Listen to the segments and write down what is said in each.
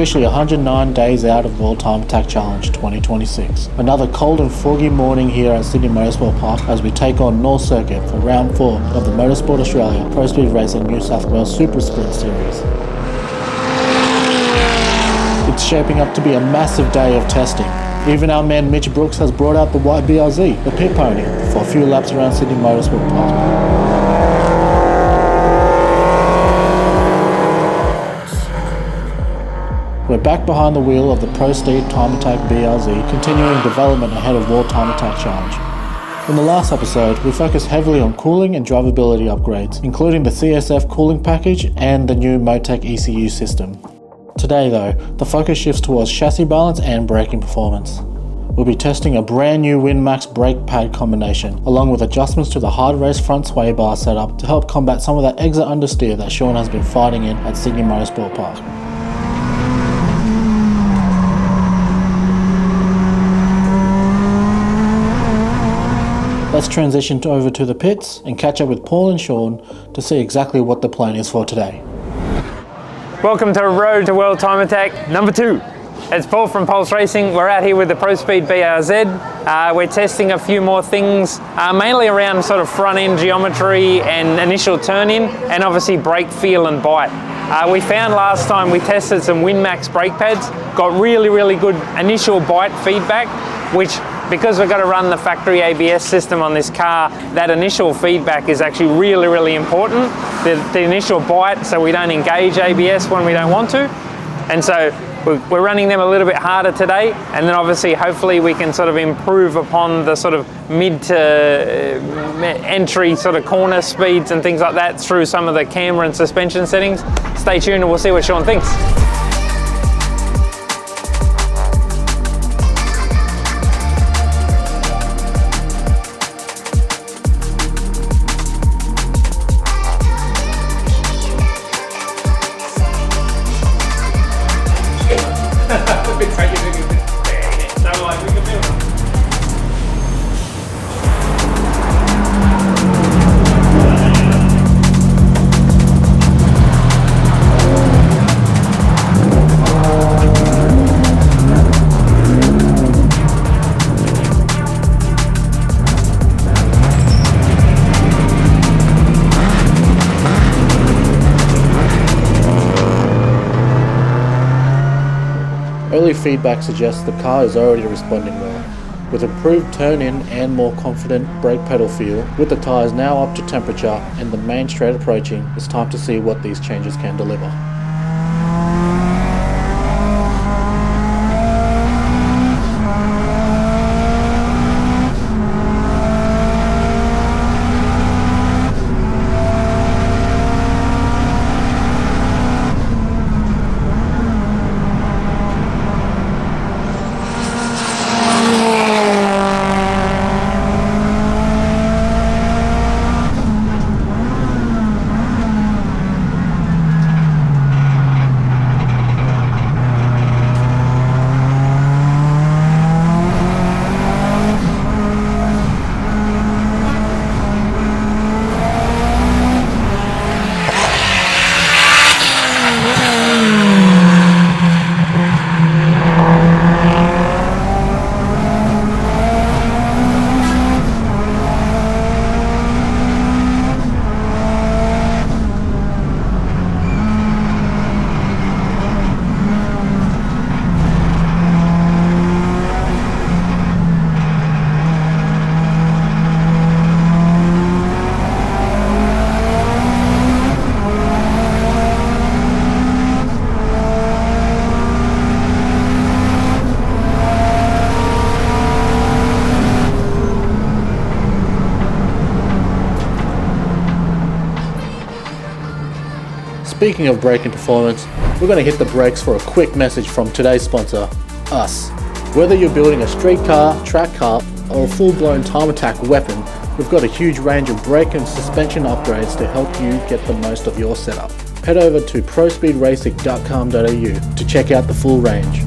officially 109 days out of World Time Attack Challenge 2026. Another cold and foggy morning here at Sydney Motorsport Park as we take on North Circuit for round 4 of the Motorsport Australia Pro Speed Racing New South Wales Super Sprint Series. It's shaping up to be a massive day of testing. Even our man Mitch Brooks has brought out the white BRZ, the pit pony, for a few laps around Sydney Motorsport Park. We're back behind the wheel of the Pro Steed Time Attack BRZ, continuing development ahead of World Time Attack Challenge. In the last episode, we focused heavily on cooling and drivability upgrades, including the CSF cooling package and the new WTAC ECU system. Today though, the focus shifts towards chassis balance and braking performance. We'll be testing a brand new Winmax brake pad combination, along with adjustments to the hard race front sway bar setup to help combat some of that exit understeer that Shaun has been fighting in at Sydney Motorsport Park. Let's transition over to the pits and catch up with Paul and Shaun to see exactly what the plan is for today. Welcome to Road to World Time Attack number 2. It's Paul from Pulse Racing. We're out here with the Pro Speed BRZ. We're testing a few more things, mainly around sort of front end geometry and initial turn in, and obviously brake feel and bite. We found last time we tested some Winmax brake pads, got really good initial bite feedback, which, because we've got to run the factory ABS system on this car, that initial feedback is actually really important. The initial bite, so we don't engage ABS when we don't want to. And so we're running them a little bit harder today, and then obviously hopefully we can sort of improve upon the sort of mid to entry sort of corner speeds and things like that through some of the camera and suspension settings. Stay tuned and we'll see what Shaun thinks. Early feedback suggests the car is already responding well. With improved turn-in and more confident brake pedal feel, with the tyres now up to temperature and the main straight approaching, it's time to see what these changes can deliver. Speaking of braking performance, we're going to hit the brakes for a quick message from today's sponsor, us. Whether you're building a street car, track car, or a full-blown time attack weapon, we've got a huge range of brake and suspension upgrades to help you get the most of your setup. Head over to prospeedracing.com.au to check out the full range.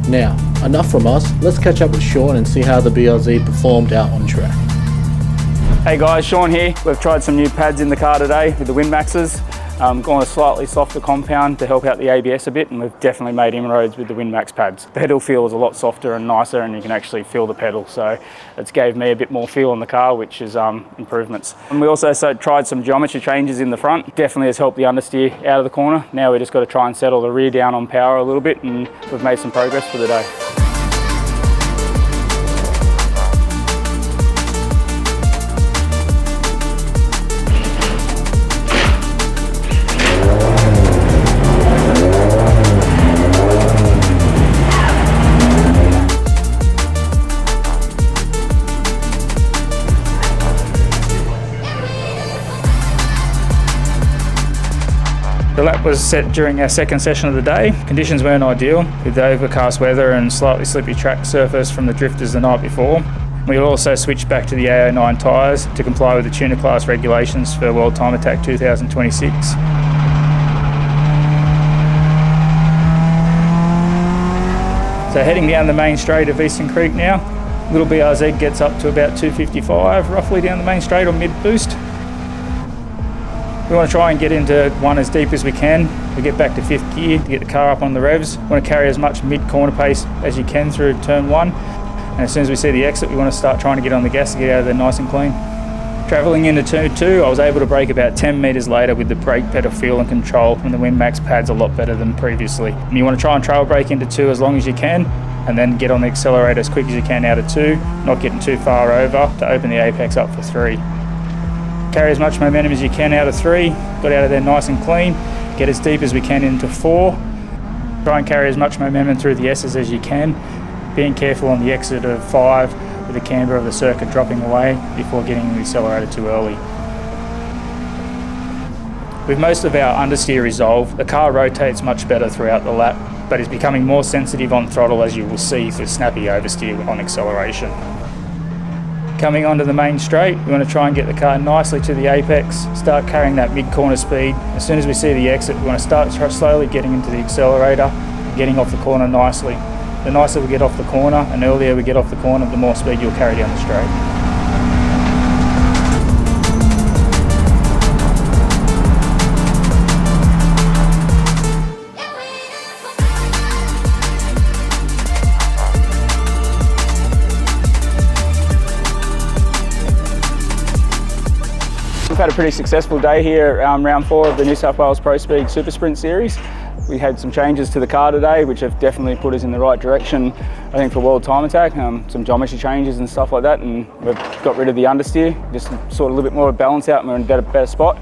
Now, enough from us, let's catch up with Shaun and see how the BRZ performed out on track. Hey guys, Shaun here. We've tried some new pads in the car today with the Winmaxes. Gone a slightly softer compound to help out the ABS a bit, and we've definitely made inroads with the Winmax pads. The pedal feel is a lot softer and nicer, and you can actually feel the pedal, so it's gave me a bit more feel on the car, which is improvements. And we also tried some geometry changes in the front. Definitely has helped the understeer out of the corner. Now we just got to try and settle the rear down on power a little bit, and we've made some progress for the day. The lap was set during our second session of the day. Conditions weren't ideal with the overcast weather and slightly slippy track surface from the drifters the night before. We also switched back to the AO9 tyres to comply with the tuner class regulations for World Time Attack 2026. So heading down the main straight of Eastern Creek now. Little BRZ gets up to about 255 roughly down the main straight on mid-boost. We want to try and get into one as deep as we can. We get back to fifth gear to get the car up on the revs. We want to carry as much mid-corner pace as you can through turn one. And as soon as we see the exit, we want to start trying to get on the gas to get out of there nice and clean. Travelling into turn two, I was able to brake about 10 metres later with the brake pedal feel and control from the Winmax pads a lot better than previously. And you want to try and trail brake into two as long as you can, and then get on the accelerator as quick as you can out of two, not getting too far over to open the apex up for three. Carry as much momentum as you can out of three, got out of there nice and clean, get as deep as we can into four, try and carry as much momentum through the S's as you can, being careful on the exit of five with the camber of the circuit dropping away before getting the accelerator too early. With most of our understeer resolved, the car rotates much better throughout the lap, but is becoming more sensitive on throttle, as you will see, for snappy oversteer on acceleration. Coming onto the main straight, we want to try and get the car nicely to the apex, start carrying that mid-corner speed. As soon as we see the exit, we want to start slowly getting into the accelerator and getting off the corner nicely. The nicer we get off the corner and earlier we get off the corner, the more speed you'll carry down the straight. We've had a pretty successful day here at round 4 of the New South Wales Pro Speed Super Sprint Series. We had some changes to the car today, which have definitely put us in the right direction, I think, for World Time Attack. Some geometry changes and stuff like that, and we've got rid of the understeer, just sort of a little bit more of a balance out, and we're in a better spot.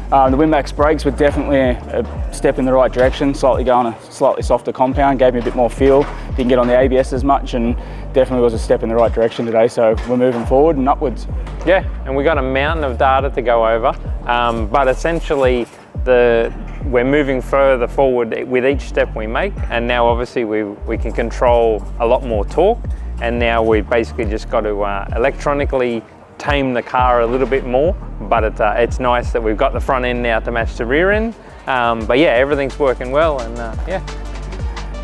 The Winmax brakes were definitely a step in the right direction, slightly going a slightly softer compound, gave me a bit more feel, didn't get on the ABS as much, and definitely was a step in the right direction today, so we're moving forward and upwards. Yeah, and we got a mountain of data to go over, but essentially we're moving further forward with each step we make, and now obviously we can control a lot more torque, and now we basically just got to electronically tame the car a little bit more, but it's nice that we've got the front end now to match the rear end. But yeah, everything's working well, and yeah.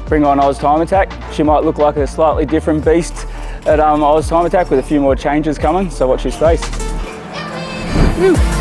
Bring on Oz Time Attack. She might look like a slightly different beast at Oz Time Attack with a few more changes coming, so watch your space. Woo.